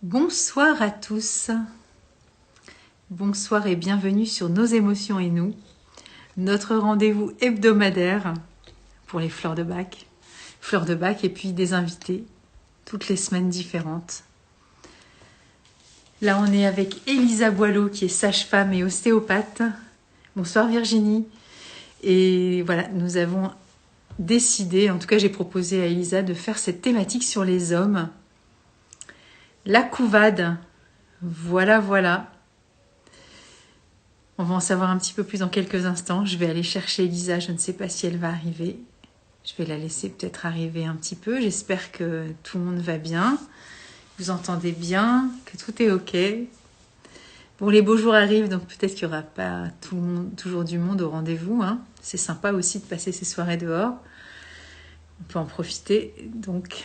Bonsoir à tous. Bonsoir et bienvenue sur Nos émotions et nous, notre rendez-vous hebdomadaire pour les fleurs de bac. Fleurs de bac et puis des invités, toutes les semaines différentes. Là, on est avec Elisa Boileau qui est sage-femme et ostéopathe. Bonsoir Virginie. Et voilà, nous avons décidé, en tout cas j'ai proposé à Elisa de faire cette thématique sur les hommes. La couvade, voilà. On va en savoir un petit peu plus dans quelques instants. Je vais aller chercher Elisa, je ne sais pas si elle va arriver. Je vais la laisser peut-être arriver un petit peu. J'espère que tout le monde va bien. Vous entendez bien, que tout est OK. Bon, les beaux jours arrivent, donc peut-être qu'il n'y aura pas tout le monde, toujours du monde au rendez-vous. Hein. C'est sympa aussi de passer ces soirées dehors. On peut en profiter. Donc,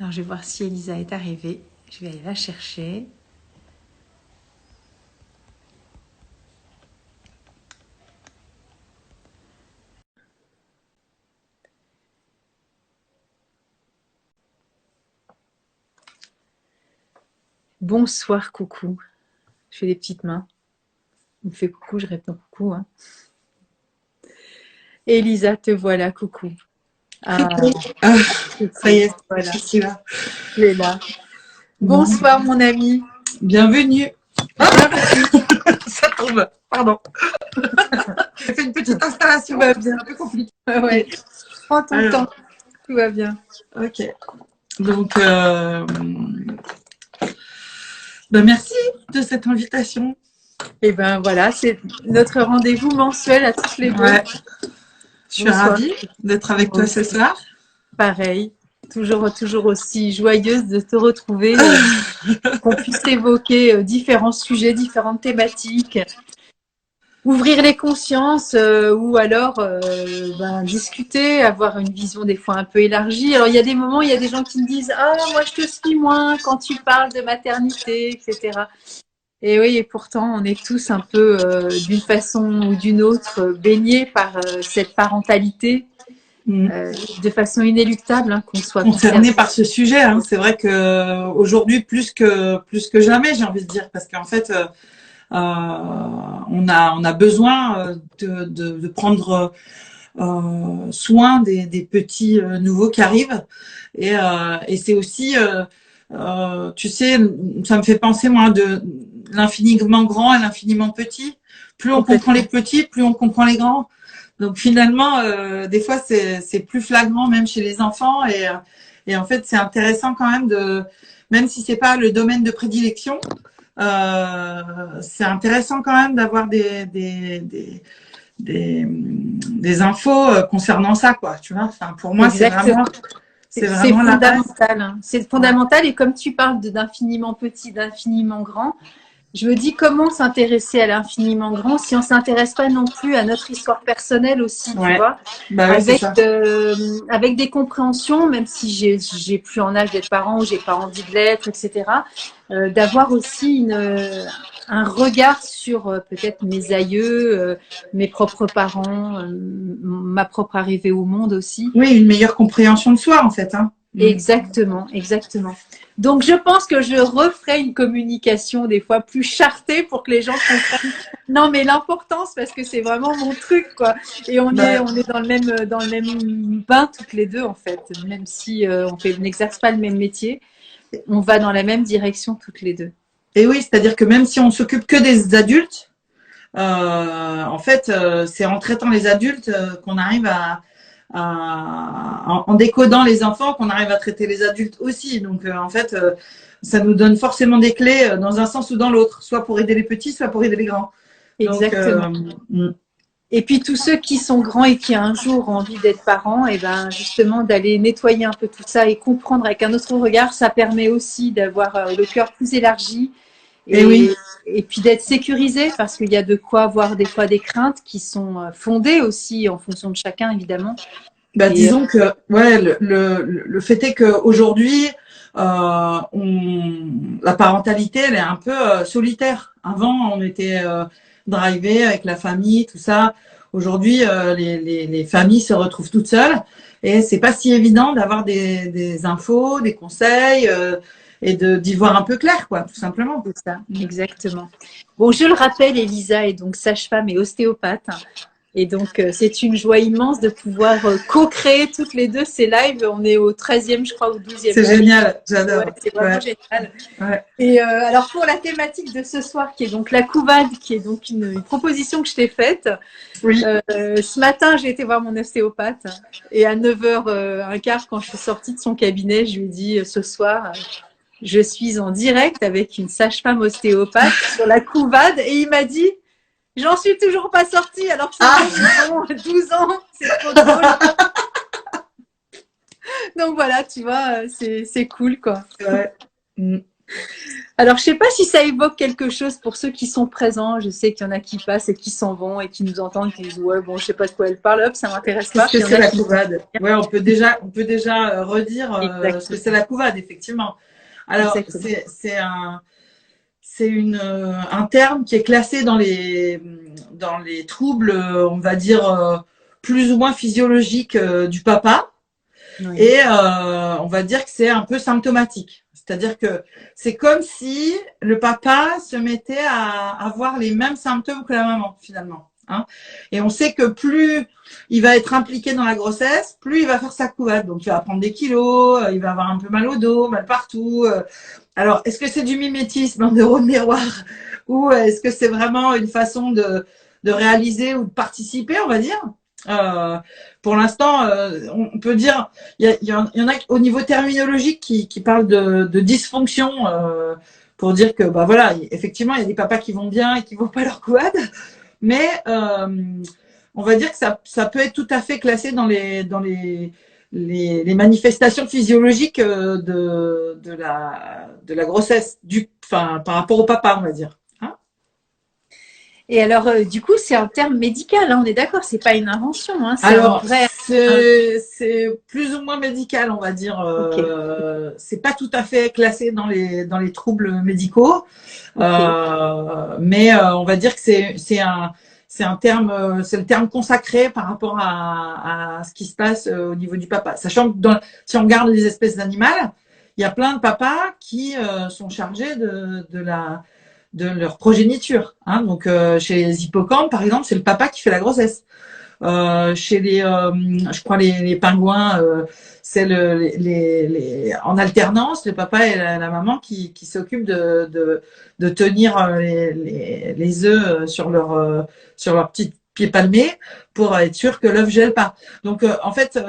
alors je vais voir si Elisa est arrivée. Je vais aller la chercher. Bonsoir, coucou. Je fais des petites mains. On me fait coucou, je réponds coucou. Hein. Elisa, te voilà, coucou. Ah, ça y est, voilà. Je suis là. Tu es là. Bonsoir, mon ami. Bienvenue. Ça tombe, pardon. J'ai fait une petite installation. Tout va bien. C'est un peu compliqué. Ouais. Prends ton temps. Tout va bien. Ok. Donc, merci de cette invitation. Et ben voilà, c'est notre rendez-vous mensuel à toutes les deux. Ouais. Je suis ravie d'être avec toi ce soir. Pareil. Toujours aussi joyeuse de te retrouver, qu'on puisse évoquer différents sujets, différentes thématiques, ouvrir les consciences ou alors discuter, avoir une vision des fois un peu élargie. Alors il y a des moments, il y a des gens qui me disent « Ah, moi je te suis moins quand tu parles de maternité, etc. » Et oui, et pourtant on est tous un peu d'une façon ou d'une autre baignés par cette parentalité. De façon inéluctable, hein, qu'on soit concerné par ce sujet. Hein. C'est vrai que aujourd'hui plus que jamais, j'ai envie de dire, parce qu'en fait, on a besoin de prendre soin des petits nouveaux qui arrivent, et c'est aussi, tu sais, ça me fait penser moi de l'infiniment grand et l'infiniment petit. Plus on comprend les petits, plus on comprend les grands. Donc finalement, des fois, c'est plus flagrant même chez les enfants, et en fait, c'est intéressant quand même même si c'est pas le domaine de prédilection, c'est intéressant quand même d'avoir des infos concernant ça, quoi. Tu vois, enfin, pour moi, c'est vraiment fondamental. Hein. C'est fondamental, et comme tu parles d'infiniment petit, d'infiniment grand, je me dis comment s'intéresser à l'infiniment grand si on s'intéresse pas non plus à notre histoire personnelle aussi, tu vois, avec des compréhensions, même si j'ai plus en âge d'être parent ou j'ai pas envie de l'être, etc. D'avoir aussi un regard sur peut-être mes aïeux, mes propres parents, ma propre arrivée au monde aussi. Oui, une meilleure compréhension de soi en fait. Hein. Exactement. Donc, je pense que je referai une communication des fois plus chartée pour que les gens comprennent. Non, mais l'importance, parce que c'est vraiment mon truc, quoi. Et on est dans le même bain toutes les deux, en fait. Même si on n'exerce pas le même métier, on va dans la même direction toutes les deux. Et oui, c'est-à-dire que même si on s'occupe que des adultes, en fait, c'est en traitant les adultes qu'on arrive en décodant les enfants, qu'on arrive à traiter les adultes aussi. Donc, en fait, ça nous donne forcément des clés dans un sens ou dans l'autre, soit pour aider les petits, soit pour aider les grands. Exactement. Donc, et puis tous ceux qui sont grands et qui un jour ont envie d'être parents, et ben justement d'aller nettoyer un peu tout ça et comprendre avec un autre regard, ça permet aussi d'avoir le cœur plus élargi. Et puis d'être sécurisé, parce qu'il y a de quoi avoir des fois des craintes qui sont fondées aussi en fonction de chacun, évidemment. Disons que le fait est qu'aujourd'hui, la parentalité, elle est un peu solitaire. Avant, on était drivé avec la famille, tout ça. Aujourd'hui, les familles se retrouvent toutes seules, et c'est pas si évident d'avoir des infos, des conseils. d'y voir un peu clair, quoi, tout simplement. C'est ça, exactement. Bon, je le rappelle, Elisa est donc sage-femme et ostéopathe. Et donc, c'est une joie immense de pouvoir co-créer toutes les deux ces lives. On est au 13e, je crois, ou 12e C'est live. génial, j'adore. Ouais, c'est vraiment génial. Ouais. Et alors, pour la thématique de ce soir, qui est donc la couvade, qui est donc une proposition que je t'ai faite, Oui. ce matin, j'ai été voir mon ostéopathe. Et à 9h15, quand je suis sortie de son cabinet, je lui ai dit, ce soir, je suis en direct avec une sage-femme ostéopathe sur la couvade. Et il m'a dit, j'en suis toujours pas sortie, alors que c'est bon, 12 ans, c'est trop drôle. Donc voilà, tu vois, c'est cool, quoi. Ouais. Alors, je sais pas si ça évoque quelque chose pour ceux qui sont présents. Je sais qu'il y en a qui passent et qui s'en vont et qui nous entendent, qui disent ouais, bon, je sais pas de quoi elle parle, hop, ça m'intéresse pas. Qu'est-ce que c'est la couvade? Ouais, on peut déjà redire ce que c'est la couvade, effectivement. Alors, c'est un terme qui est classé dans les troubles, on va dire, plus ou moins physiologiques du papa. Oui. Et on va dire que c'est un peu symptomatique. C'est-à-dire que c'est comme si le papa se mettait à avoir les mêmes symptômes que la maman, finalement. Hein. Et on sait que plus il va être impliqué dans la grossesse, plus il va faire sa couvade. Donc, il va prendre des kilos, il va avoir un peu mal au dos, mal partout. Alors, est-ce que c'est du mimétisme en neurone miroir ou est-ce que c'est vraiment une façon de réaliser ou de participer, on va dire? Pour l'instant, on peut dire, il y en a au niveau terminologique qui parlent de dysfonction pour dire que, bah voilà, effectivement, il y a des papas qui vont bien et qui vont pas leur couvade, mais on va dire que ça peut être tout à fait classé dans les manifestations physiologiques de la grossesse, par rapport au papa, on va dire. Et alors, du coup, c'est un terme médical, hein, on est d'accord, c'est pas une invention. Hein, alors, c'est plus ou moins médical, on va dire. Okay. C'est pas tout à fait classé dans les troubles médicaux, okay. Mais on va dire que c'est un terme, c'est le terme consacré par rapport à ce qui se passe au niveau du papa. Sachant que si on regarde les espèces animales, il y a plein de papas qui sont chargés de leur progéniture. Hein. Donc, chez les hippocampes, par exemple, c'est le papa qui fait la grossesse. Chez je crois les pingouins, c'est en alternance, le papa et la maman qui s'occupent de tenir les œufs sur leur petit pied palmé pour être sûr que l'œuf gèle pas. Donc, en fait,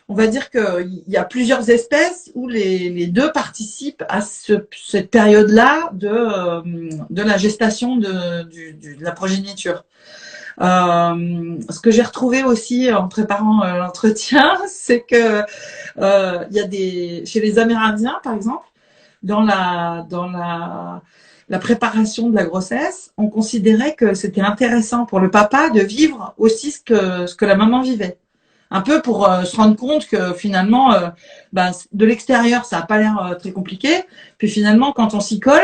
on va dire qu'il y a plusieurs espèces où les deux participent à cette période-là de la gestation de la progéniture. Ce que j'ai retrouvé aussi en préparant l'entretien, c'est que il y a chez les Amérindiens, par exemple, dans la préparation de la grossesse, on considérait que c'était intéressant pour le papa de vivre aussi ce que la maman vivait. Un peu pour se rendre compte que finalement, de l'extérieur, ça n'a pas l'air très compliqué. Puis finalement, quand on s'y colle,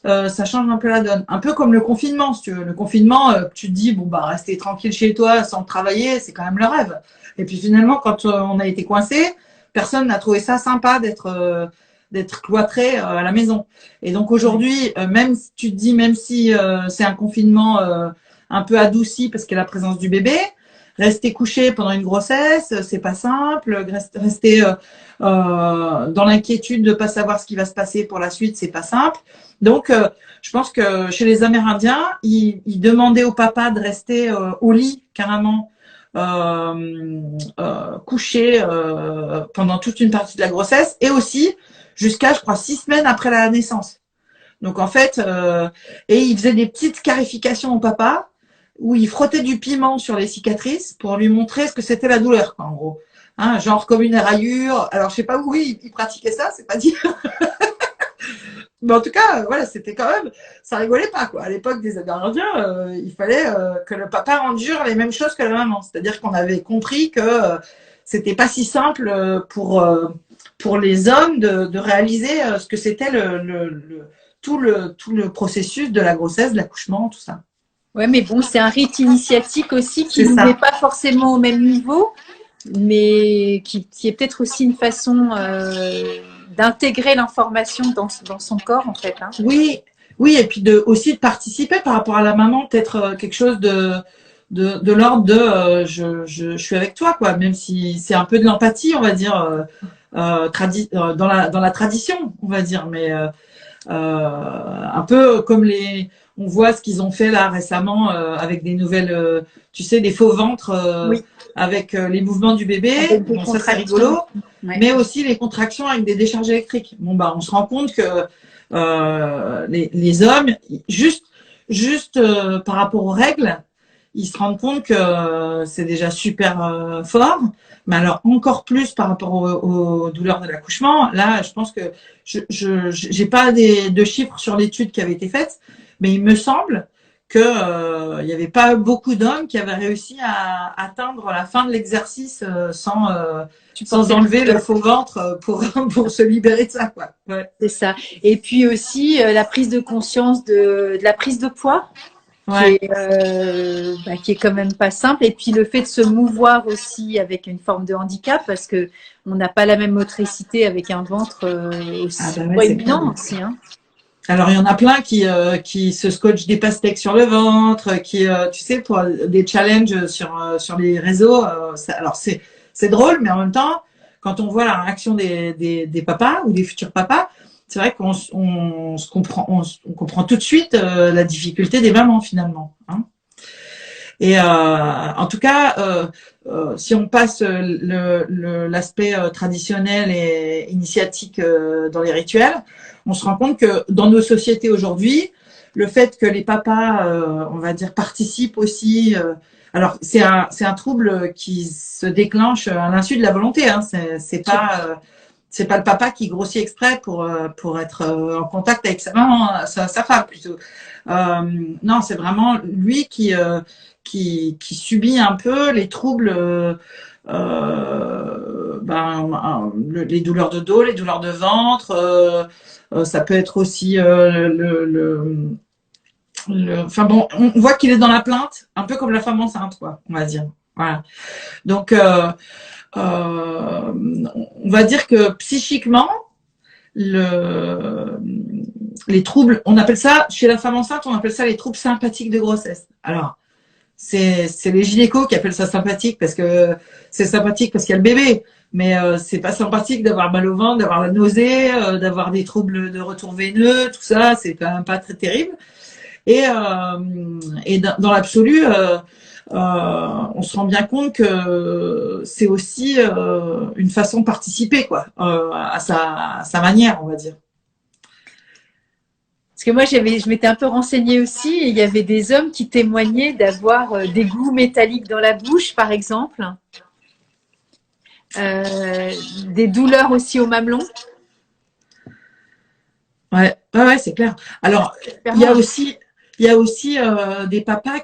ça change un peu la donne. Un peu comme le confinement, si tu veux. Le confinement, tu te dis, bon, rester tranquille chez toi sans travailler, c'est quand même le rêve. Et puis finalement, quand on a été coincé, personne n'a trouvé ça sympa d'être cloîtré à la maison. Et donc aujourd'hui, même si tu te dis, même si c'est un confinement un peu adouci parce qu'il y a la présence du bébé, rester couché pendant une grossesse, c'est pas simple. Rester dans l'inquiétude de pas savoir ce qui va se passer pour la suite, c'est pas simple. Donc, je pense que chez les Amérindiens, ils demandaient au papa de rester au lit carrément couché pendant toute une partie de la grossesse et aussi jusqu'à, je crois, 6 semaines après la naissance. Donc en fait, et ils faisaient des petites scarifications au papa où il frottait du piment sur les cicatrices pour lui montrer ce que c'était la douleur, quoi, en gros. Hein, genre comme une éraillure. Alors, je sais pas où il pratiquait ça, c'est pas dire. Mais en tout cas, voilà, c'était quand même, ça rigolait pas, quoi. À l'époque des Amérindiens, il fallait que le papa endure les mêmes choses que la maman. C'est-à-dire qu'on avait compris que c'était pas si simple pour les hommes de réaliser ce que c'était tout le processus de la grossesse, de l'accouchement, tout ça. Ouais, mais bon, c'est un rite initiatique aussi qui n'est pas forcément au même niveau, mais qui est peut-être aussi une façon d'intégrer l'information dans son corps, en fait. Hein. Oui, oui, et puis aussi de participer par rapport à la maman, peut-être quelque chose de l'ordre de je suis avec toi, quoi, même si c'est un peu de l'empathie, on va dire, dans la tradition, on va dire, mais un peu comme on voit ce qu'ils ont fait là récemment avec des nouvelles, tu sais, des faux ventres Oui, avec les mouvements du bébé. avec des Bon, ça c'est contractions. rigolo, Ouais. mais aussi les contractions avec des décharges électriques. Bon bah, on se rend compte que les hommes, juste par rapport aux règles, ils se rendent compte que c'est déjà super fort. Mais alors encore plus par rapport aux douleurs de l'accouchement. Là, je pense que je j'ai pas de chiffres sur l'étude qui avait été faite, mais il me semble que il y avait pas beaucoup d'hommes qui avaient réussi à atteindre la fin de l'exercice sans enlever le faux ventre pour se libérer de ça, quoi. Ouais. C'est ça. Et puis aussi la prise de conscience de la prise de poids. Ouais. Qui est quand même pas simple. Et puis le fait de se mouvoir aussi avec une forme de handicap, parce que on n'a pas la même motricité avec un ventre aussi proéminent aussi. Hein. Alors il y en a plein qui se scotchent des pastèques sur le ventre, qui tu sais pour des challenges sur les réseaux. Alors c'est drôle, mais en même temps, quand on voit la réaction des papas ou des futurs papas, c'est vrai qu'on se comprend, on comprend tout de suite la difficulté des mamans finalement. Hein. Et en tout cas, si on passe l'aspect traditionnel et initiatique dans les rituels, on se rend compte que dans nos sociétés aujourd'hui, le fait que les papas, on va dire, participent aussi. Alors c'est un trouble qui se déclenche à l'insu de la volonté. Hein, c'est pas le papa qui grossit exprès pour être en contact avec sa maman, sa femme plutôt. Non, c'est vraiment lui qui subit un peu les troubles, les douleurs de dos, les douleurs de ventre. Ça peut être aussi enfin bon, on voit qu'il est dans la plainte, un peu comme la femme enceinte, quoi, on va dire. Voilà. Donc on va dire que psychiquement, les troubles, on appelle ça, chez la femme enceinte, on appelle ça les troubles sympathiques de grossesse. Alors, c'est les gynécos qui appellent ça sympathique parce que c'est sympathique parce qu'il y a le bébé. Mais c'est pas sympathique d'avoir mal au ventre, d'avoir la nausée, d'avoir des troubles de retour veineux, tout ça, c'est quand même pas très terrible. Et dans l'absolu, on se rend bien compte que c'est aussi une façon de participer, quoi, à sa manière, on va dire. Parce que moi, je m'étais un peu renseignée aussi, et il y avait des hommes qui témoignaient d'avoir des goûts métalliques dans la bouche, par exemple, des douleurs aussi au mamelon. Ouais, c'est clair. Alors, il y a aussi des papas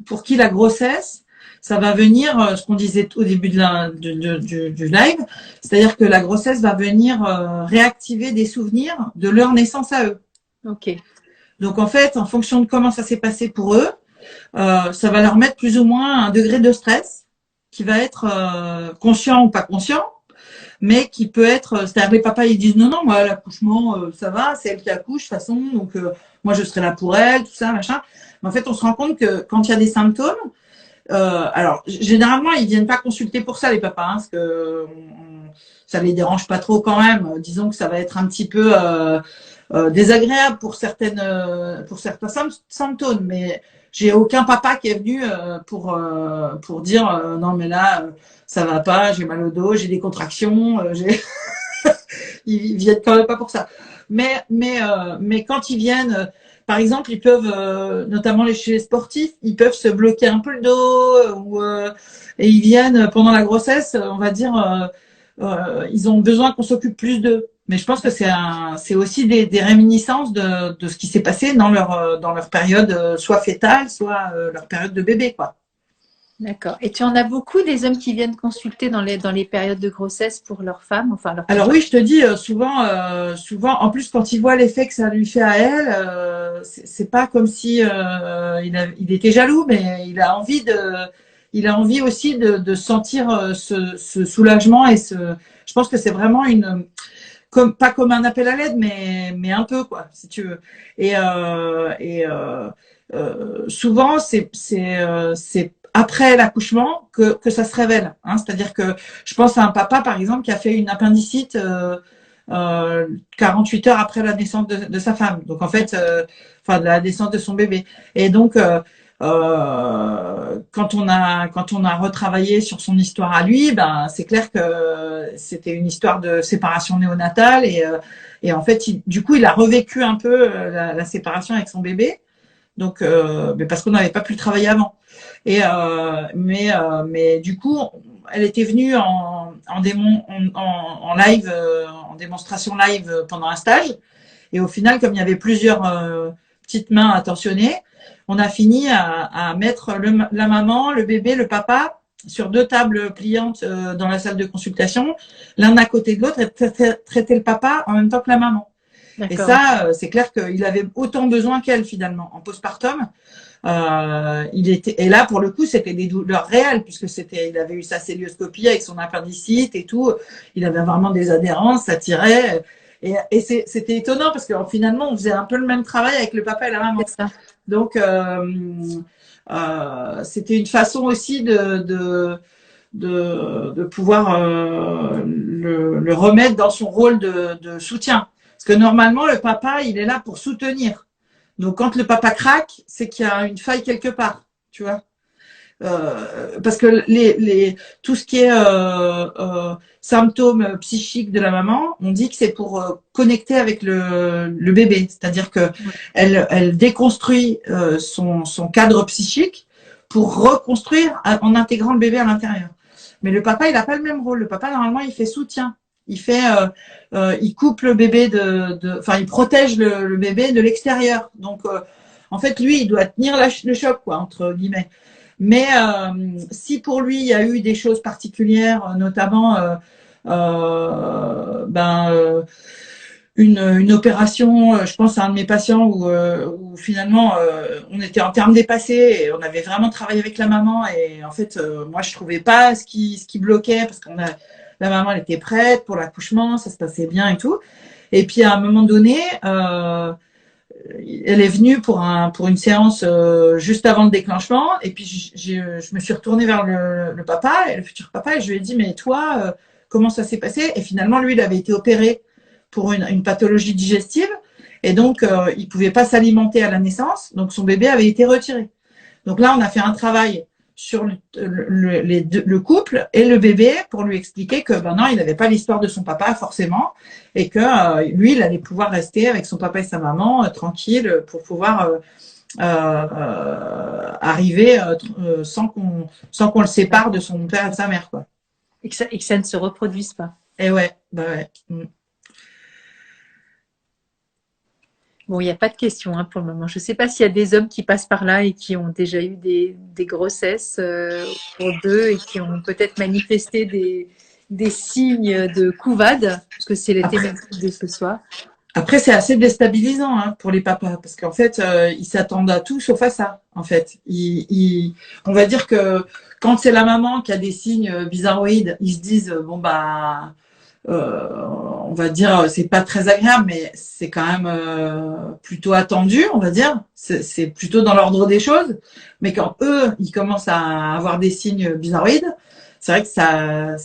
pour qui la grossesse, ça va venir, ce qu'on disait au début du live, c'est-à-dire que la grossesse va venir réactiver des souvenirs de leur naissance à eux. Ok. Donc en fait, en fonction de comment ça s'est passé pour eux, ça va leur mettre plus ou moins un degré de stress qui va être conscient ou pas conscient, mais qui peut être, c'est-à-dire les papas ils disent non, moi l'accouchement ça va, c'est elle qui accouche de toute façon, donc moi je serai là pour elle, tout ça, machin. Mais en fait, on se rend compte que quand il y a des symptômes, alors généralement ils viennent pas consulter pour ça les papas, hein, parce que ça les dérange pas trop quand même. Disons que ça va être un petit peu désagréable pour certains symptômes, mais j'ai aucun papa qui est venu pour dire non mais là ça va pas, j'ai mal au dos, j'ai des contractions, ils viennent quand même pas pour ça. Mais quand ils viennent, par exemple, ils peuvent, notamment chez les sportifs, ils peuvent se bloquer un peu le dos et ils viennent pendant la grossesse, on va dire, ils ont besoin qu'on s'occupe plus d'eux. Mais je pense que c'est aussi des réminiscences de ce qui s'est passé dans leur période soit fétale, soit leur période de bébé, quoi. D'accord. Et tu en as beaucoup des hommes qui viennent consulter dans les périodes de grossesse pour leurs femmes, enfin leur. Alors oui, je te dis souvent, en plus quand il voit l'effet que ça lui fait à elle, c'est pas comme si il était jaloux, mais il a envie aussi de sentir ce soulagement et je pense que c'est vraiment pas comme un appel à l'aide, mais un peu, quoi, si tu veux. Souvent, c'est après l'accouchement que ça se révèle. Hein. C'est-à-dire que je pense à un papa, par exemple, qui a fait une appendicite 48 heures après la naissance de sa femme. Donc, en fait, enfin, de la naissance de son bébé. Et donc, quand on a retravaillé sur son histoire à lui, ben c'est clair que c'était une histoire de séparation néonatale et en fait du coup il a revécu un peu la séparation avec son bébé. Donc mais parce qu'on n'avait pas pu le travailler avant. Mais du coup elle était venue en live en démonstration live pendant un stage. Et au final, comme il y avait plusieurs petites mains attentionnées, on a fini à mettre la maman, le bébé, le papa sur 2 tables pliantes dans la salle de consultation, l'un à côté de l'autre, et traiter le papa en même temps que la maman. Et ça, c'est clair qu'il avait autant besoin qu'elle finalement en postpartum. Et là pour le coup c'était des douleurs réelles puisque il avait eu sa cœlioscopie avec son appendicite et tout, il avait vraiment des adhérences, ça tirait et c'était étonnant parce que finalement on faisait un peu le même travail avec le papa et la maman. Donc c'était une façon aussi de pouvoir le remettre dans son rôle de soutien parce que normalement le papa il est là pour soutenir. Donc, quand le papa craque, c'est qu'il y a une faille quelque part, tu vois. Parce que tout ce qui est symptômes psychiques de la maman, on dit que c'est pour connecter avec le bébé. C'est-à-dire que elle déconstruit son cadre psychique pour reconstruire en intégrant le bébé à l'intérieur. Mais le papa, il n'a pas le même rôle. Le papa, normalement, il fait soutien. Il coupe le bébé enfin, il protège le bébé de l'extérieur. Donc, en fait, lui, il doit tenir le choc, quoi, entre guillemets. Mais si pour lui, il y a eu des choses particulières, notamment une opération, je pense à un de mes patients où finalement on était en termes dépassés et on avait vraiment travaillé avec la maman et en fait moi je trouvais pas ce qui bloquait parce la maman elle était prête pour l'accouchement, ça se passait bien et tout. Et puis à un moment donné, elle est venue pour une séance juste avant le déclenchement et puis je me suis retournée vers le papa et le futur papa et je lui ai dit mais toi comment ça s'est passé? Et finalement lui il avait été opéré pour une pathologie digestive et donc il pouvait pas s'alimenter à la naissance, donc son bébé avait été retiré. Donc là on a fait un travail sur le couple et le bébé pour lui expliquer que ben non, il n'avait pas l'histoire de son papa forcément et que lui, il allait pouvoir rester avec son papa et sa maman tranquille pour pouvoir arriver sans qu'on le sépare de son père et de sa mère, quoi. Et que ça ne se reproduise pas. Et ouais, bah ouais. Bon, il n'y a pas de questions pour le moment. Je ne sais pas s'il y a des hommes qui passent par là et qui ont déjà eu des grossesses pour 2 et qui ont peut-être manifesté des signes de couvade, parce que c'est les thématiques de ce soir. Après, c'est assez déstabilisant pour les papas, parce qu'en fait, ils s'attendent à tout sauf à ça. En fait, on va dire que quand c'est la maman qui a des signes bizarroïdes, ils se disent bon bah on va dire c'est pas très agréable mais c'est quand même plutôt attendu, on va dire, c'est plutôt dans l'ordre des choses, mais quand eux ils commencent à avoir des signes bizarroïdes, c'est vrai que ça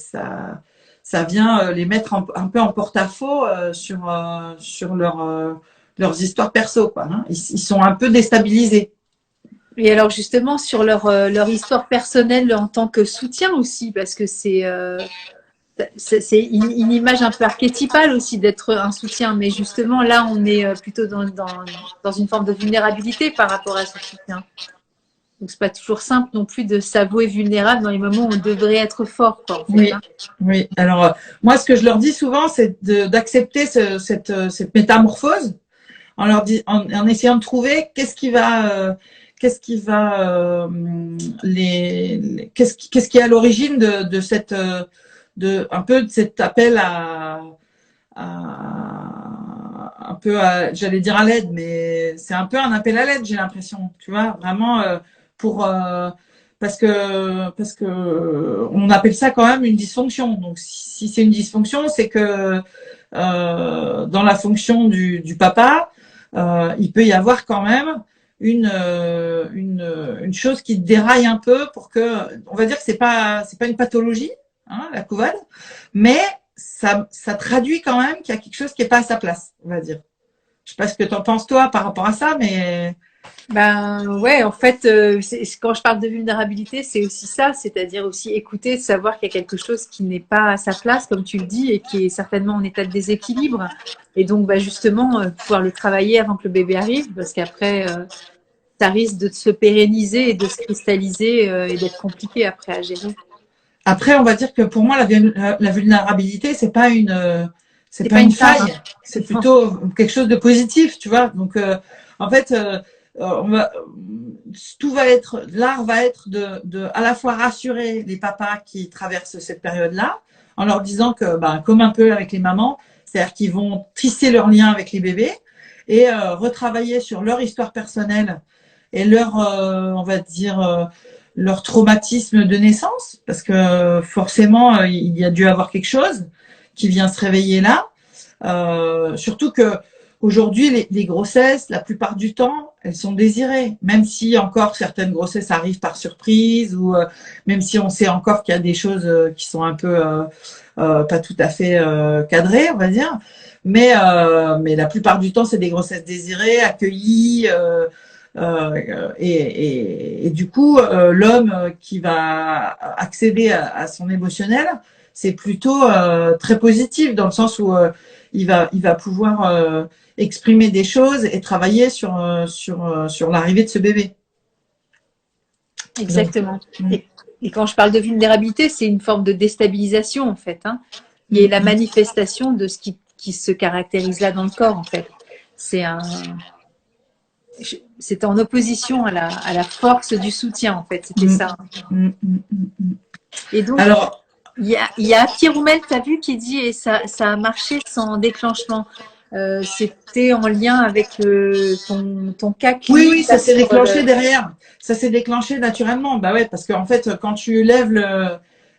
vient les mettre un peu en porte-à-faux sur leurs histoires perso, quoi, hein. Ils sont un peu déstabilisés. Et alors justement sur leur histoire personnelle en tant que soutien aussi, parce que c'est une image un peu archétypale aussi d'être un soutien, mais justement là on est plutôt dans une forme de vulnérabilité par rapport à ce soutien. Donc c'est pas toujours simple non plus de s'avouer vulnérable dans les moments où on devrait être fort, quoi, en fait, oui, hein. Oui. Alors moi ce que je leur dis souvent c'est d'accepter cette métamorphose en essayant de trouver qu'est-ce qui est à l'origine de cette un peu de cet appel un peu j'allais dire à l'aide, mais c'est un peu un appel à l'aide, j'ai l'impression, tu vois, vraiment parce que on appelle ça quand même une dysfonction. Donc si c'est une dysfonction, c'est que dans la fonction du papa, il peut y avoir quand même une chose qui déraille un peu pour que, on va dire que c'est pas une pathologie, hein, la couvade, mais ça traduit quand même qu'il y a quelque chose qui est pas à sa place, on va dire. Je sais pas ce que t'en penses toi par rapport à ça, mais Ben ouais, en fait, quand je parle de vulnérabilité, c'est aussi ça, c'est-à-dire aussi écouter, savoir qu'il y a quelque chose qui n'est pas à sa place, comme tu le dis, et qui est certainement en état de déséquilibre. Et donc, bah, justement, pouvoir le travailler avant que le bébé arrive, parce qu'après, ça risque de se pérenniser et de se cristalliser et d'être compliqué après à gérer. après, on va dire que pour moi, la vulnérabilité, c'est C'est pas pas une une tare, faille, c'est plutôt quelque chose de positif, tu vois. Donc, en fait, l'art va être de à la fois rassurer les papas qui traversent cette période-là, en leur disant que, ben, comme un peu avec les mamans, c'est-à-dire qu'ils vont tisser leur lien avec les bébés et retravailler sur leur histoire personnelle et on va dire, leur traumatisme de naissance, parce que forcément, il y a dû avoir quelque chose qui vient se réveiller là. Surtout que aujourd'hui, les grossesses, la plupart du temps, elles sont désirées, même si encore certaines grossesses arrivent par surprise ou même si on sait encore qu'il y a des choses qui sont un peu pas tout à fait cadrées, on va dire. Mais la plupart du temps, c'est des grossesses désirées, accueillies. Et du coup, l'homme qui va accéder à son émotionnel, c'est plutôt très positif dans le sens où il va pouvoir exprimer des choses et travailler sur l'arrivée de ce bébé. Donc, exactement. Et quand je parle de vulnérabilité, c'est une forme de déstabilisation, en fait, hein, qui est la manifestation de ce qui se caractérise là dans le corps, en fait. C'est un, c'est en opposition à la force du soutien, en fait. C'était ça. Et donc, alors, il y a Pierre Roumel, tu as vu, qui dit, et ça a marché sans déclenchement. C'était en lien avec ton cas oui, clinique. oui, Là, ça s'est déclenché derrière. Ça s'est déclenché naturellement. Bah ouais, parce qu'en fait, quand tu lèves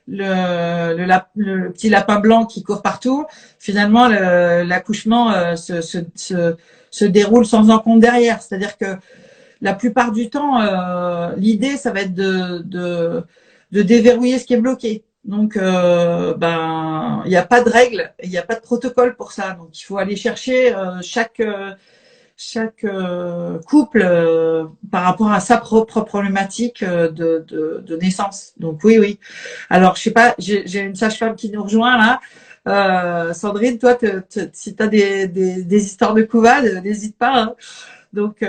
le petit lapin blanc qui court partout, finalement, l'accouchement se déroule sans en compte derrière. C'est-à-dire que la plupart du temps, l'idée, ça va être de déverrouiller ce qui est bloqué. Donc, ben, il n'y a pas de règle, il n'y a pas de protocole pour ça. Donc, il faut aller chercher chaque couple par rapport à sa propre problématique de naissance. Donc, oui, oui. Alors, je sais pas, j'ai une sage-femme qui nous rejoint là. Sandrine, toi, si tu as des histoires de couvade, n'hésite pas, hein. Donc,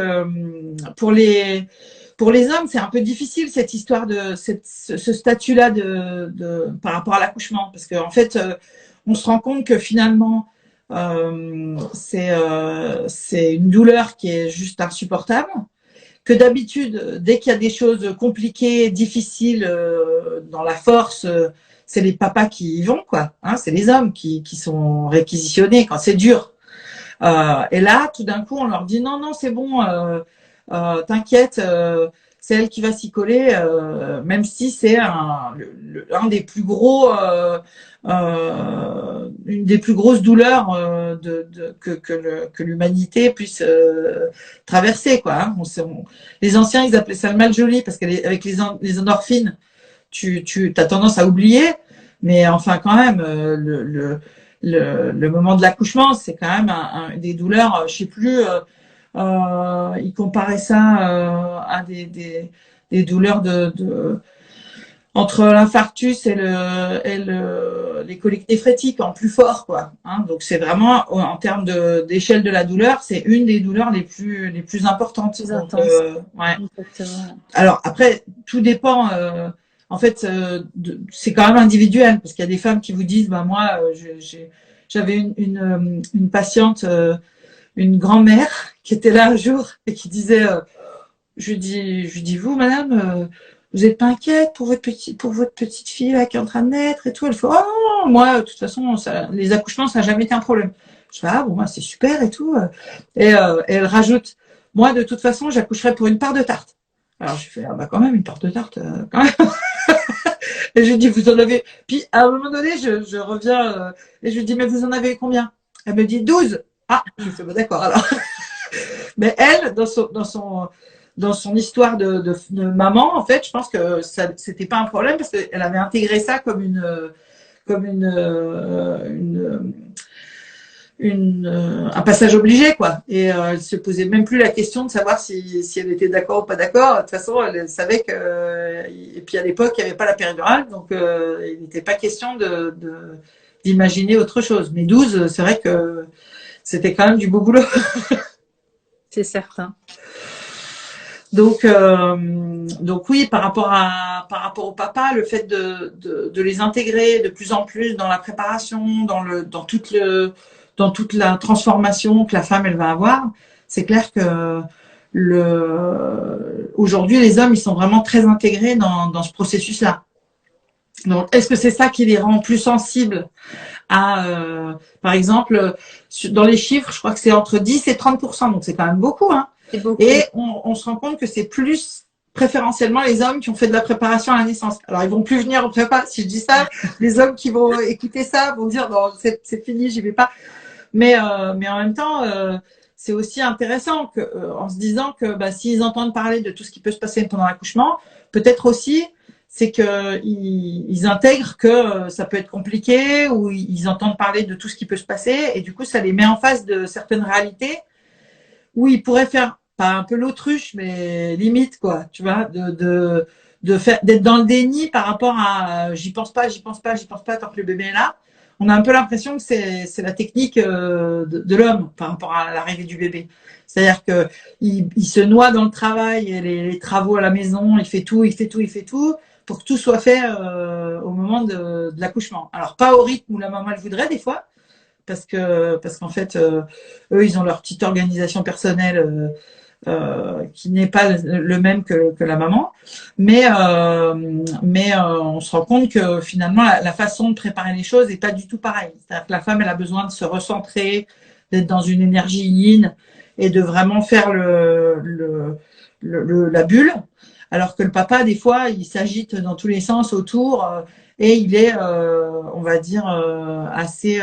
pour les hommes, c'est un peu difficile cette histoire ce statut-là par rapport à l'accouchement, parce qu'en fait, on se rend compte que finalement, c'est une douleur qui est juste insupportable. Que d'habitude, dès qu'il y a des choses compliquées, difficiles dans la force, c'est les papas qui y vont, quoi. Hein, c'est les hommes qui sont réquisitionnés quand c'est dur. Et là, tout d'un coup, on leur dit non, non, c'est bon, t'inquiète, c'est elle qui va s'y coller, même si c'est un des plus gros, une des plus grosses douleurs que l'humanité puisse traverser, quoi. Hein. Les anciens, ils appelaient ça le mal joli parce qu'avec les endorphines, tu as tendance à oublier, mais enfin quand même, le moment de l'accouchement, c'est quand même des douleurs, je sais plus, il comparait ça à des douleurs entre l'infarctus et les coliques néphrétiques en plus fort, quoi. Hein, donc c'est vraiment en termes d'échelle de la douleur, c'est une des douleurs les plus importantes. plus Donc, intense. ouais. Exactement. Alors après, tout dépend. En fait, c'est quand même individuel parce qu'il y a des femmes qui vous disent, bah moi, j'avais une patiente, une grand-mère qui était là un jour et qui disait, je lui dis, vous, madame, vous êtes pas inquiète pour votre petite fille là, qui est en train de naître et tout. Elle fait, oh non, moi, de toute façon, les accouchements, ça n'a jamais été un problème. Je fais, ah bon, moi, c'est super et tout. Et elle rajoute, moi, de toute façon, j'accoucherai pour une part de tarte. Alors, je fais, ah bah quand même, une porte de tarte, quand même. Et je lui dis, vous en avez... Puis, à un moment donné, je reviens et je lui dis, mais vous en avez combien? Elle me dit 12. Ah, je fais, bah, d'accord, alors. Mais elle, dans son histoire de maman, en fait, je pense que ça, c'était pas un problème parce qu'elle avait intégré ça comme un passage obligé, quoi. Et elle se posait même plus la question de savoir si elle était d'accord ou pas d'accord. De toute façon, elle savait que. Et puis à l'époque, il n'y avait pas la péridurale, donc il n'était pas question d'imaginer autre chose. Mais 12, c'est vrai que c'était quand même du beau boulot. C'est certain. Donc oui, par rapport au papa, le fait de les intégrer de plus en plus dans la préparation, dans toute la transformation que la femme elle va avoir, c'est clair que aujourd'hui les hommes ils sont vraiment très intégrés dans ce processus-là. Donc est-ce que c'est ça qui les rend plus sensibles à par exemple dans les chiffres, je crois que c'est entre 10 et 30%, donc c'est quand même beaucoup, hein. Et on se rend compte que c'est plus préférentiellement les hommes qui ont fait de la préparation à la naissance. Alors, ils vont plus venir en prépa. Si je dis ça, les hommes qui vont écouter ça vont dire non, c'est fini, j'y vais pas. Mais en même temps, c'est aussi intéressant en se disant que bah, s'ils entendent parler de tout ce qui peut se passer pendant l'accouchement, peut-être aussi c'est que ils intègrent que ça peut être compliqué ou ils entendent parler de tout ce qui peut se passer et du coup ça les met en face de certaines réalités où ils pourraient faire pas un peu l'autruche, mais limite, quoi, tu vois, d'être dans le déni par rapport à j'y pense pas tant que le bébé est là. On a un peu l'impression que c'est la technique de l'homme par rapport à l'arrivée du bébé. C'est-à-dire que il se noie dans le travail et les travaux à la maison, il fait tout pour que tout soit fait au moment de l'accouchement. Alors pas au rythme où la maman le voudrait des fois, parce qu'en fait eux ils ont leur petite organisation personnelle qui n'est pas le même que la maman, mais on se rend compte que finalement la façon de préparer les choses est pas du tout pareille. C'est-à-dire que la femme elle a besoin de se recentrer, d'être dans une énergie yin et de vraiment faire la bulle, alors que le papa des fois il s'agite dans tous les sens autour et il est on va dire assez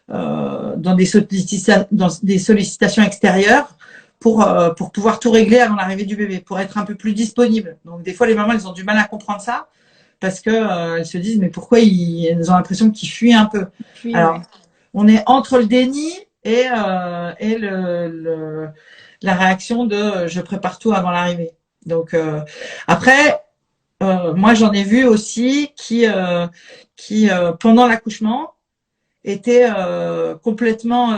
dans des sollicitations extérieures pour pouvoir tout régler avant l'arrivée du bébé, pour être un peu plus disponible. Donc des fois les mamans elles ont du mal à comprendre ça parce que elles se disent mais pourquoi elles ont l'impression qu'ils fuient un peu. Oui, alors oui. on est entre le déni et la réaction de je prépare tout avant l'arrivée. Donc après moi j'en ai vu aussi qui pendant l'accouchement était complètement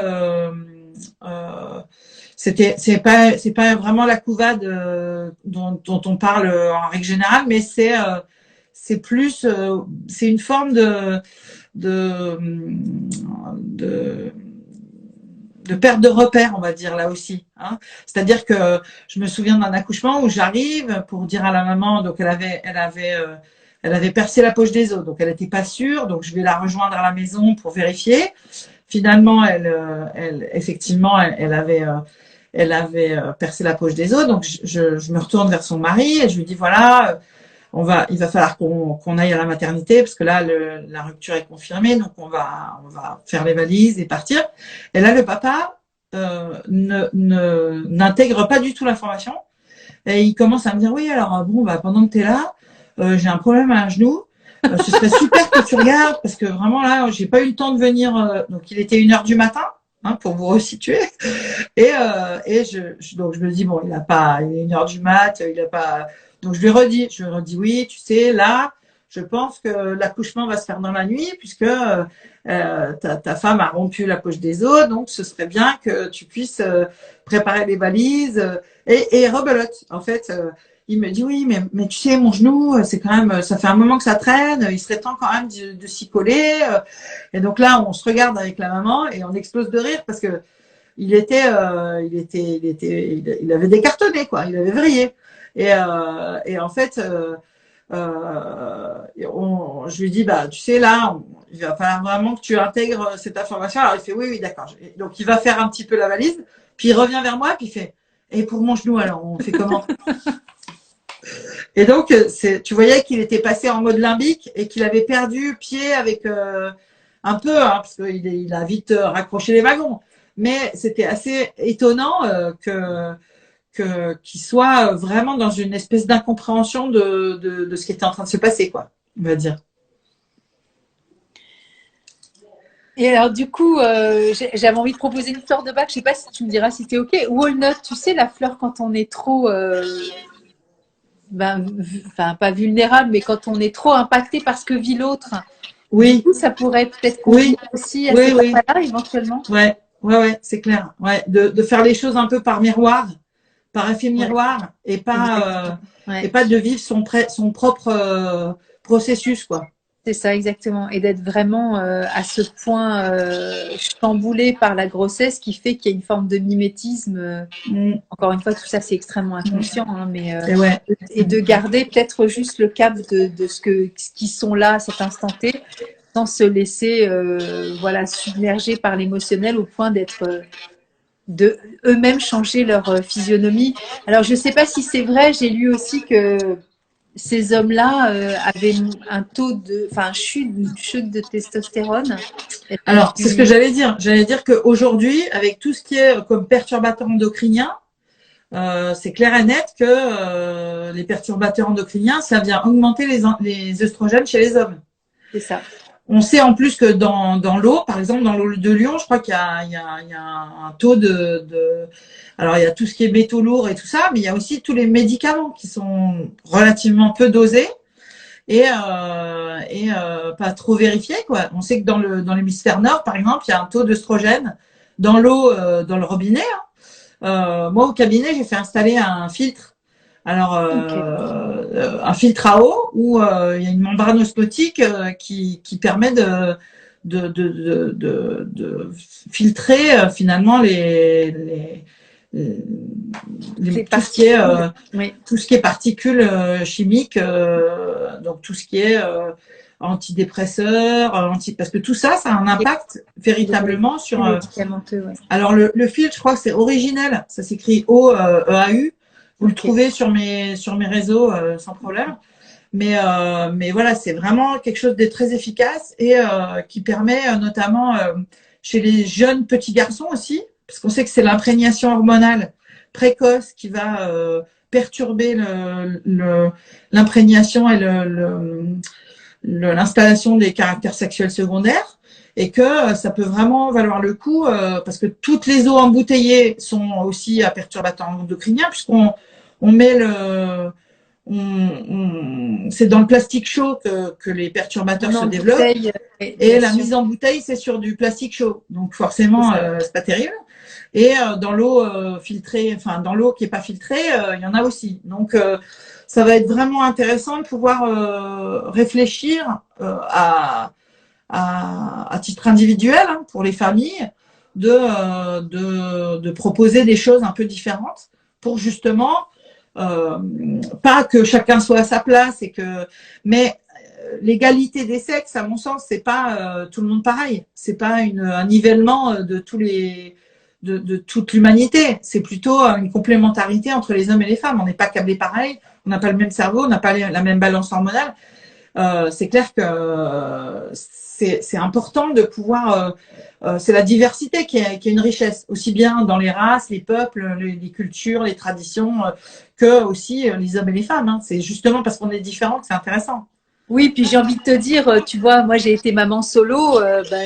c'est pas vraiment la couvade dont on parle en règle générale, mais c'est plus c'est une forme de de de perte de repère, on va dire là aussi, hein. C'est-à-dire que je me souviens d'un accouchement où j'arrive pour dire à la maman, donc elle avait percé la poche des os, donc elle n'était pas sûre, donc je vais la rejoindre à la maison pour vérifier. Finalement, effectivement, elle avait percé la poche des os, donc je me retourne vers son mari et je lui dis voilà, il va falloir qu'on aille à la maternité parce que là la rupture est confirmée, donc on va faire les valises et partir. Et là le papa n'intègre pas du tout l'information et il commence à me dire oui alors bon bah pendant que t'es là j'ai un problème à un genou. Ce serait super que tu regardes parce que vraiment là j'ai pas eu le temps de venir. Donc il était 1h du matin. Hein, pour vous resituer. Et donc je me dis bon, il est 1h du mat, il a pas. Donc je lui redis oui, tu sais, là, je pense que l'accouchement va se faire dans la nuit puisque ta femme a rompu la poche des os, donc ce serait bien que tu puisses préparer les valises et rebelote. En fait, il me dit oui, mais tu sais, mon genou, c'est quand même, ça fait un moment que ça traîne, il serait temps quand même de s'y coller. Et donc là, on se regarde avec la maman et on explose de rire parce que il avait décartonné quoi, il avait vrillé. Et en fait, je lui dis bah tu sais là, il va falloir vraiment que tu intègres cette information. Alors il fait oui d'accord. Donc il va faire un petit peu la valise, puis il revient vers moi puis il fait et pour mon genou alors on fait comment? Et donc, tu voyais qu'il était passé en mode limbique et qu'il avait perdu pied avec un peu, hein, parce qu'il a vite raccroché les wagons. Mais c'était assez étonnant qu'il soit vraiment dans une espèce d'incompréhension de ce qui était en train de se passer, quoi, on va dire. Et alors, du coup, j'avais envie de proposer une fleur de bac. Je sais pas si tu me diras si c'était OK. Walnut, tu sais, la fleur quand on est trop, enfin, pas vulnérable, mais quand on est trop impacté par ce que vit l'autre. Oui. Du coup, ça pourrait peut-être convenir aussi à ce papa-là, éventuellement. Ouais, c'est clair. Ouais, de faire les choses un peu par miroir, par effet miroir, et pas de vivre son propre processus, quoi. C'est ça, exactement. Et d'être vraiment à ce point chamboulé par la grossesse qui fait qu'il y a une forme de mimétisme. Encore une fois, tout ça, c'est extrêmement inconscient. Hein, mais, et de garder peut-être juste le cap de ce qui sont là à cet instant T, sans se laisser submerger par l'émotionnel au point d'être de eux-mêmes changer leur physionomie. Alors, je ne sais pas si c'est vrai, j'ai lu aussi que ces hommes-là avaient un taux une chute de testostérone. Alors, c'est ce que j'allais dire. J'allais dire qu'aujourd'hui, avec tout ce qui est comme perturbateur endocrinien, c'est clair et net que les perturbateurs endocriniens, ça vient augmenter les œstrogènes chez les hommes. C'est ça. On sait en plus que dans l'eau, par exemple, dans l'eau de Lyon, je crois qu'il y a un taux alors il y a tout ce qui est métaux lourds et tout ça, mais il y a aussi tous les médicaments qui sont relativement peu dosés et pas trop vérifiés, quoi. On sait que dans l'hémisphère nord, par exemple, il y a un taux d'œstrogène dans l'eau, dans le robinet. Moi, au cabinet, j'ai fait installer un filtre. Alors, un filtre à eau où il y a une membrane osmotique qui permet de filtrer finalement tout ce qui est particules chimiques, donc tout ce qui est antidépresseurs, parce que tout ça, ça a un impact véritablement sur. Alors le filtre, je crois que c'est Originel, ça s'écrit OEAU. Vous le trouvez sur mes réseaux sans problème. Mais voilà, c'est vraiment quelque chose de très efficace et qui permet notamment chez les jeunes petits garçons aussi, parce qu'on sait que c'est l'imprégnation hormonale précoce qui va perturber l'imprégnation et l'installation des caractères sexuels secondaires. Et que ça peut vraiment valoir le coup parce que toutes les eaux embouteillées sont aussi à perturbateurs endocriniens puisqu'on met c'est dans le plastique chaud que les perturbateurs se développent et la mise en bouteille c'est sur du plastique chaud donc forcément c'est pas terrible et dans l'eau filtrée, enfin dans l'eau qui est pas filtrée il y en a aussi donc ça va être vraiment intéressant de pouvoir réfléchir à titre individuel hein, pour les familles de proposer des choses un peu différentes pour justement pas que chacun soit à sa place mais l'égalité des sexes à mon sens c'est pas tout le monde pareil, c'est pas un nivellement de toute l'humanité, c'est plutôt une complémentarité entre les hommes et les femmes. On n'est pas câblés pareil, on n'a pas le même cerveau, on n'a pas la même balance hormonale. C'est clair que c'est important de pouvoir c'est la diversité qui est une richesse, aussi bien dans les races, les peuples, les cultures, les traditions, que aussi les hommes et les femmes. Hein. C'est justement parce qu'on est différents que c'est intéressant. Oui, puis j'ai envie de te dire, tu vois, moi j'ai été maman solo,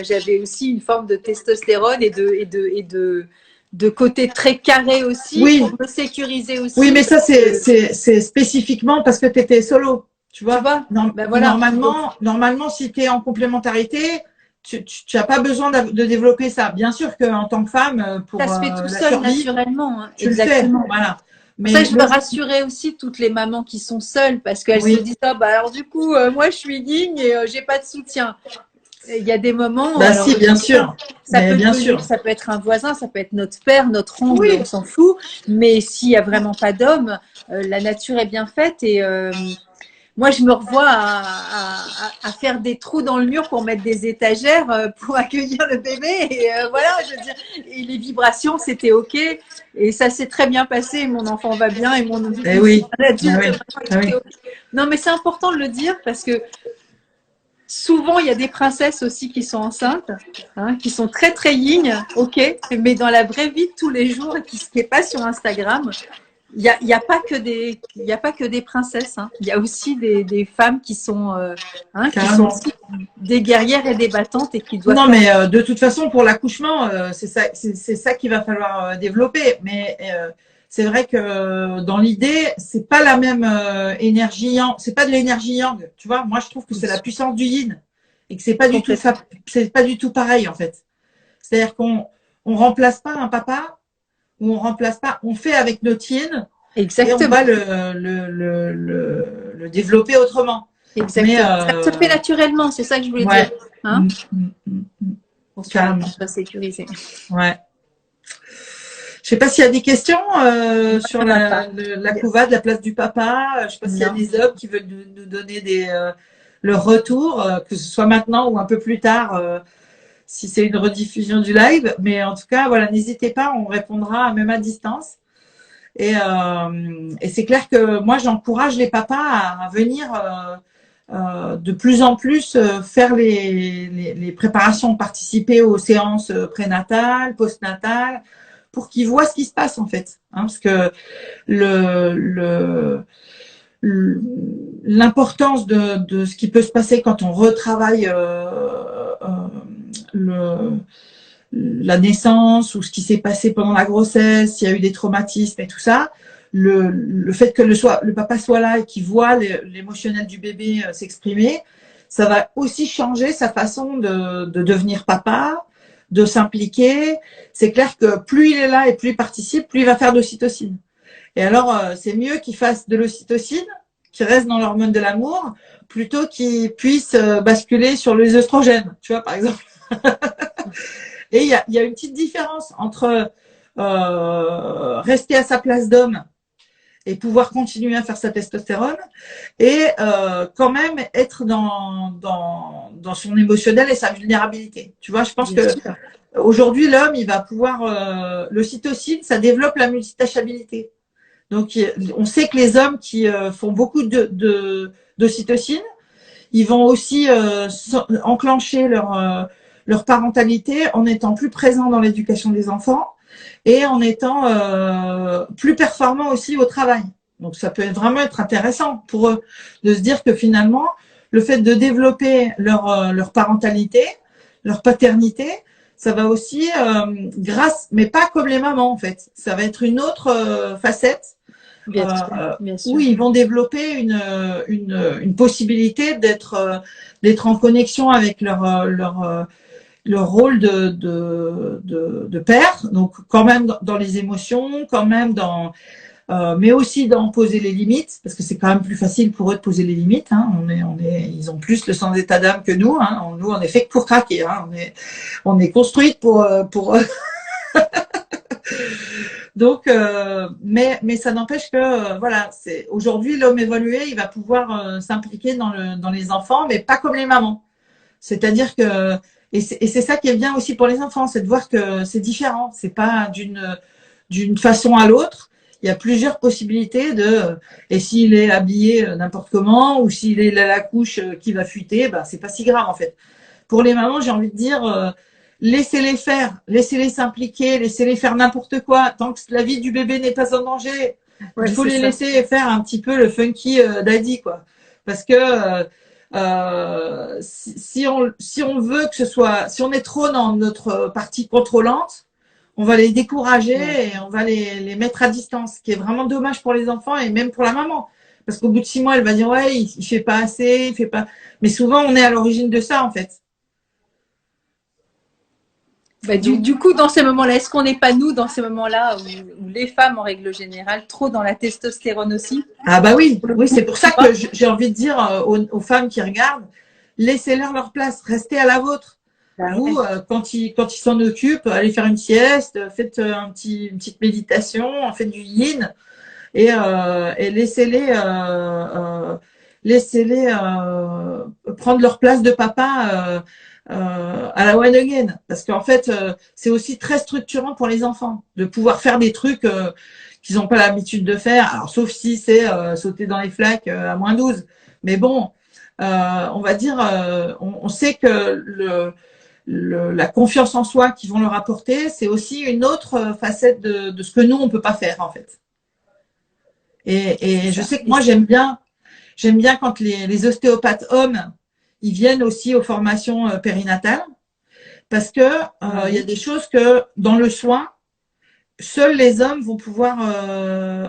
j'avais aussi une forme de testostérone et de côté très carré aussi, pour me sécuriser aussi. Oui, mais ça c'est spécifiquement parce que tu étais solo. Tu vois, voilà. Normalement, si tu es en complémentarité, tu n'as pas besoin de développer ça. Bien sûr qu'en tant que femme, pour ça se fait tout seul naturellement. Hein, tu exactement. Le fais, voilà. Mais ça, je veux rassurer aussi toutes les mamans qui sont seules parce qu'elles se disent alors du coup, moi je suis digne et j'ai pas de soutien. Il y a des moments. Si, bien sûr. Ça peut être un voisin, ça peut être notre père, notre oncle, on s'en fout. Mais s'il y a vraiment pas d'homme, la nature est bien faite et Moi, je me revois à faire des trous dans le mur pour mettre des étagères pour accueillir le bébé. Et voilà, je veux dire, et les vibrations, c'était OK. Et ça s'est très bien passé. Mon enfant va bien et mon Eh oui, ah adulte, oui, ah oui. OK. Non, mais c'est important de le dire parce que souvent, il y a des princesses aussi qui sont enceintes, hein, qui sont très, très yin, OK. Mais dans la vraie vie de tous les jours, qui n'est pas sur Instagram, il y a pas que des, il y a pas que des princesses. Hein. Il y a aussi des femmes qui sont Carrément. aussi des guerrières et des battantes et qui doivent Non, faire. mais de toute façon, pour l'accouchement, c'est ça qu'il va falloir développer. Mais c'est vrai que dans l'idée, c'est pas la même énergie yang. C'est pas de l'énergie yang. Tu vois, moi, je trouve que c'est la puissance du yin et que Complètement. c'est pas du tout pareil en fait. C'est-à-dire qu'on remplace pas un papa ou on remplace pas, on fait avec notre yin et on Exactement. va le développer autrement. Mais Exactement. Ça se fait naturellement, c'est ça que je voulais dire. ouais, Hein, mm. qu'on Carrément. soit sécurisé. Ouais. Je sais pas s'il y a des questions sur Ça n'a pas. la couvade, la place du papa. Je sais pas s'il y a Non. des hommes qui veulent nous donner leur retour, que ce soit maintenant ou un peu plus tard, si c'est une rediffusion du live. Mais en tout cas, voilà, n'hésitez pas, on répondra même à distance. Et c'est clair que moi, j'encourage les papas à venir de plus en plus faire les préparations, participer aux séances prénatales, postnatales, pour qu'ils voient ce qui se passe en fait. Hein, parce que le, l'importance de ce qui peut se passer quand on retravaille le, la naissance ou ce qui s'est passé pendant la grossesse, s'il y a eu des traumatismes et tout ça, le fait que le papa soit là et qu'il voit l'émotionnel du bébé s'exprimer, ça va aussi changer sa façon de devenir papa, de s'impliquer. C'est clair que plus il est là et plus il participe, plus il va faire d'ocytocine. Et alors, c'est mieux qu'il fasse de l'ocytocine, qu'il reste dans l'hormone de l'amour, plutôt qu'il puisse basculer sur les œstrogènes, tu vois, par exemple. Et il y a une petite différence entre rester à sa place d'homme et pouvoir continuer à faire sa testostérone et quand même être dans son émotionnel et sa vulnérabilité. Tu vois, je pense Bien que sûr. aujourd'hui l'homme, il va pouvoir l'ocytocine, ça développe la multitâchabilité. Donc on sait que les hommes qui font beaucoup d'ocytocine, ils vont aussi enclencher leur parentalité en étant plus présents dans l'éducation des enfants et en étant plus performants aussi au travail. Donc ça peut vraiment être intéressant pour eux de se dire que finalement, le fait de développer leur parentalité, leur paternité, ça va aussi, mais pas comme les mamans en fait, ça va être une autre facette Bien sûr. Bien où sûr. ils vont développer une possibilité d'être en connexion avec leur rôle de père, donc quand même dans les émotions, quand même mais aussi dans poser les limites, parce que c'est quand même plus facile pour eux de poser les limites. Hein. Ils ont plus le sens d'état d'âme que nous. Hein. Nous, on est fait que pour craquer. Hein. On est construite pour Donc, mais ça n'empêche que voilà, c'est aujourd'hui l'homme évolué, il va pouvoir s'impliquer dans les enfants, mais pas comme les mamans. C'est-à-dire que et c'est ça qui est bien aussi pour les enfants, c'est de voir que c'est différent, c'est pas d'une façon à l'autre. Il y a plusieurs possibilités et s'il est habillé n'importe comment ou s'il est à la couche qui va fuiter, ben c'est pas si grave en fait. Pour les mamans, j'ai envie de dire laissez-les faire, laissez-les s'impliquer, laissez-les faire n'importe quoi tant que la vie du bébé n'est pas en danger. Ouais, Il faut c'est les ça. laisser faire un petit peu le funky daddy quoi, parce que si on veut que ce soit, si on est trop dans notre partie contrôlante, on va les décourager Ouais. et on va les mettre à distance, ce qui est vraiment dommage pour les enfants et même pour la maman. Parce qu'au bout de 6 mois, elle va dire ouais, il fait pas assez, il fait pas. Mais souvent, on est à l'origine de ça en fait. Bah, Donc, du coup, dans ces moments-là, est-ce qu'on n'est pas nous, dans ces moments-là, où les femmes, en règle générale, trop dans la testostérone aussi? ah bah oui, Pour le oui, coup, c'est pour ça tu vois. que j'ai envie de dire aux femmes qui regardent, laissez-leur leur place, restez à la vôtre. Bah Vous, ouais. quand ils s'en occupent, allez faire une sieste, faites une petite méditation, faites du yin et laissez-les laissez-les prendre leur place de papa à la one again. Parce qu'en fait, c'est aussi très structurant pour les enfants de pouvoir faire des trucs qu'ils n'ont pas l'habitude de faire. Alors, sauf si c'est sauter dans les flaques à -12. Mais bon, on va dire, on sait que la confiance en soi qu'ils vont leur apporter, c'est aussi une autre facette de ce que nous, on peut pas faire, en fait. Et je sais que moi, j'aime bien quand les ostéopathes hommes, ils viennent aussi aux formations périnatales parce que il y a des choses que dans le soin, seuls les hommes vont pouvoir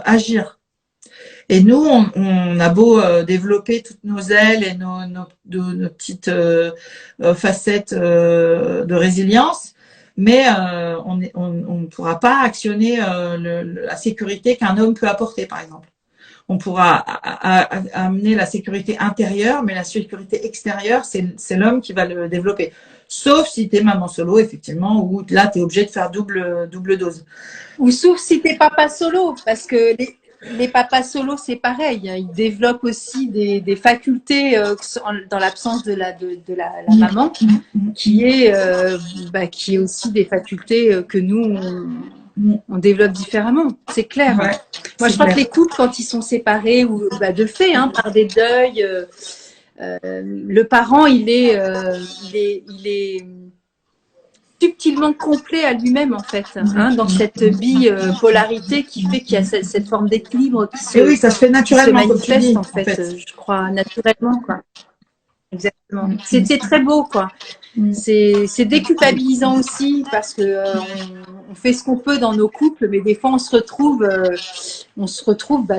agir. Et nous, on a beau développer toutes nos ailes et nos petites facettes de résilience, mais on ne pourra pas actionner la sécurité qu'un homme peut apporter, par exemple. On pourra amener la sécurité intérieure, mais la sécurité extérieure, c'est l'homme qui va le développer. Sauf si tu es maman solo, effectivement, où là, tu es obligé de faire double dose. Ou sauf si t'es papa solo, parce que les papas solo, c'est pareil, hein, ils développent aussi des facultés dans l'absence de la maman, qui est aussi des facultés que nous, on développe différemment, c'est clair. Ouais, Moi, je crois que les couples, quand ils sont séparés, ou de fait, hein, par des deuils, le parent, il est subtilement complet à lui-même, en fait, hein, dans cette bipolarité qui fait qu'il y a cette forme d'équilibre et oui, ça se fait qui se naturellement, comme tu manifeste, dis, en en fait, fait. je crois, naturellement, quoi. Exactement. C'était très beau, quoi. Mm. C'est déculpabilisant aussi parce que on fait ce qu'on peut dans nos couples, mais des fois on se retrouve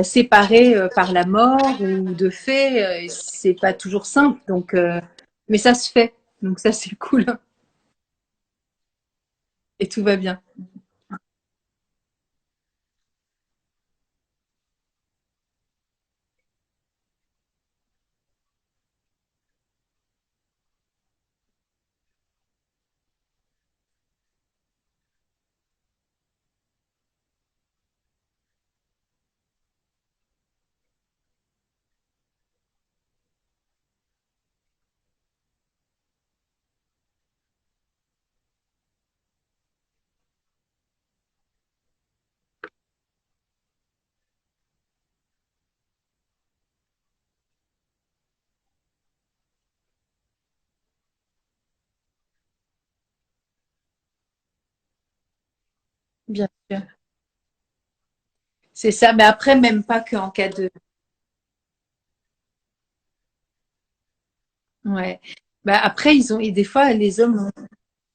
séparés par la mort ou de fait, et c'est pas toujours simple. Donc, mais ça se fait. Donc ça c'est cool et tout va bien. Bien sûr. C'est ça, mais après même pas qu'en cas de. Ouais. Bah après ils ont et des fois les hommes ont.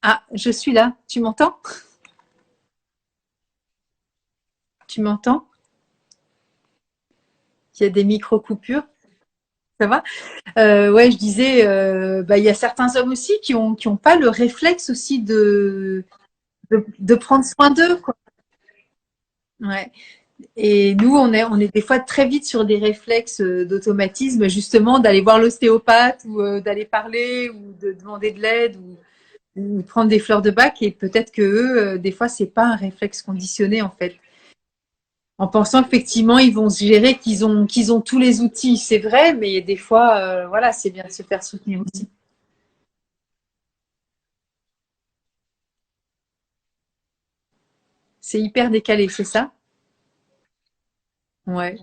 Ah, je suis là. Tu m'entends? Tu m'entends? Il y a des micro-coupures. Ça va? Ouais, je disais, il y a certains hommes aussi qui ont pas le réflexe aussi de prendre soin d'eux, quoi. Ouais. Et nous, on est des fois très vite sur des réflexes d'automatisme, justement, d'aller voir l'ostéopathe ou d'aller parler ou de demander de l'aide ou prendre des fleurs de bac. Et peut-être que eux, des fois, c'est pas un réflexe conditionné, en fait. En pensant qu'effectivement, ils vont se gérer, qu'ils ont tous les outils. C'est vrai, mais des fois, voilà, c'est bien de se faire soutenir aussi. C'est hyper décalé, c'est ça? Ouais,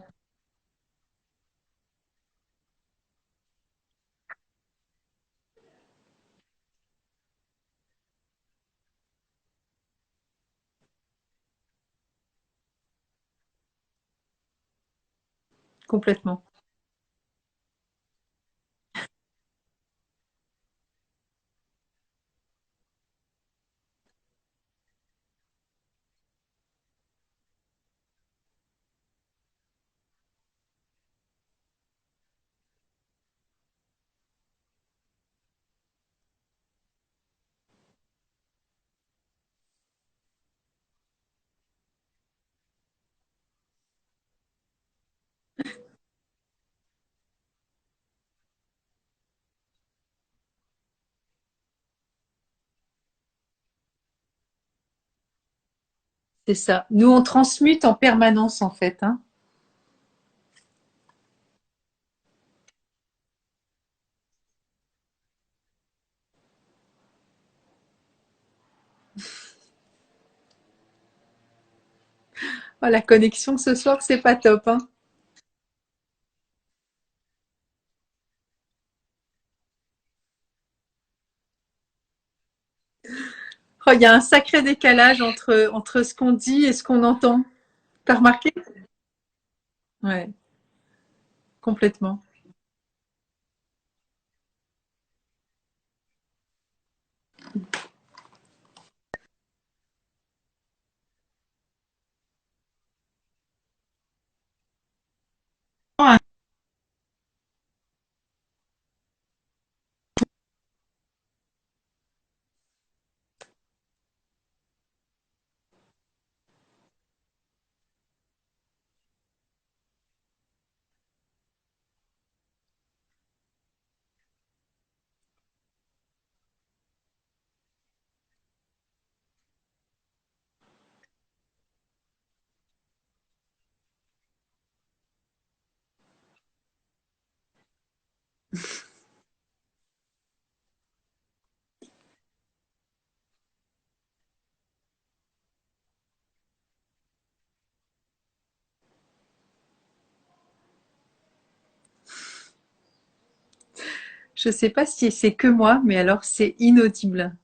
complètement. C'est ça. Nous, on transmute en permanence, en fait, hein. Oh, la connexion ce soir, c'est pas top, hein. Oh, il y a un sacré décalage entre ce qu'on dit et ce qu'on entend. T'as remarqué? Ouais, complètement. Je sais pas si c'est que moi, mais alors c'est inaudible.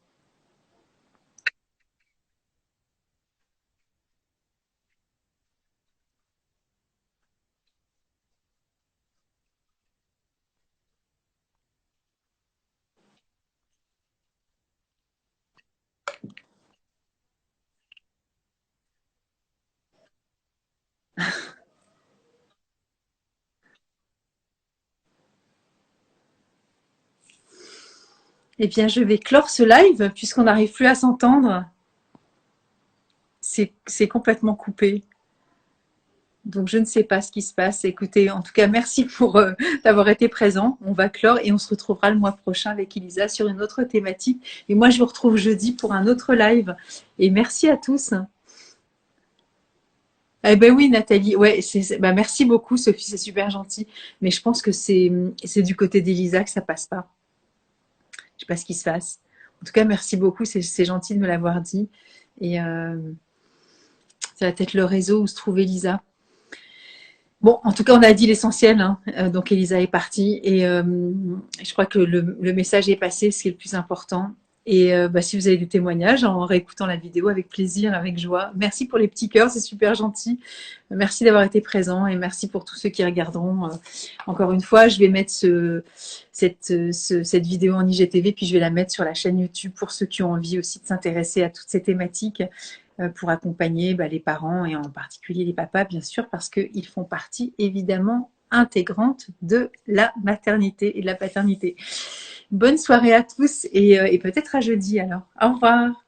Eh bien, je vais clore ce live puisqu'on n'arrive plus à s'entendre. C'est complètement coupé. Donc, je ne sais pas ce qui se passe. Écoutez, en tout cas, merci pour d'avoir été présent. On va clore et on se retrouvera le mois prochain avec Elisa sur une autre thématique. Et moi, je vous retrouve jeudi pour un autre live. Et merci à tous. Eh ben oui, Nathalie. Ouais, bah merci beaucoup, Sophie. C'est super gentil. Mais je pense que c'est du côté d'Elisa que ça passe pas. Je sais pas ce qui se passe. En tout cas, merci beaucoup. C'est gentil de me l'avoir dit. Et ça va peut-être le réseau où se trouve Elisa. Bon, en tout cas, on a dit l'essentiel, hein. Donc, Elisa est partie et je crois que le message est passé, ce qui est le plus important. Et bah, si vous avez des témoignages en réécoutant la vidéo, avec plaisir, avec joie. Merci pour les petits cœurs, c'est super gentil. Merci d'avoir été présent et merci pour tous ceux qui regarderont. Encore une fois, je vais mettre cette vidéo en IGTV, puis je vais la mettre sur la chaîne YouTube pour ceux qui ont envie aussi de s'intéresser à toutes ces thématiques pour accompagner les parents et en particulier les papas, bien sûr, parce qu'ils font partie évidemment intégrante de la maternité et de la paternité. Bonne soirée à tous et peut-être à jeudi alors. Au revoir.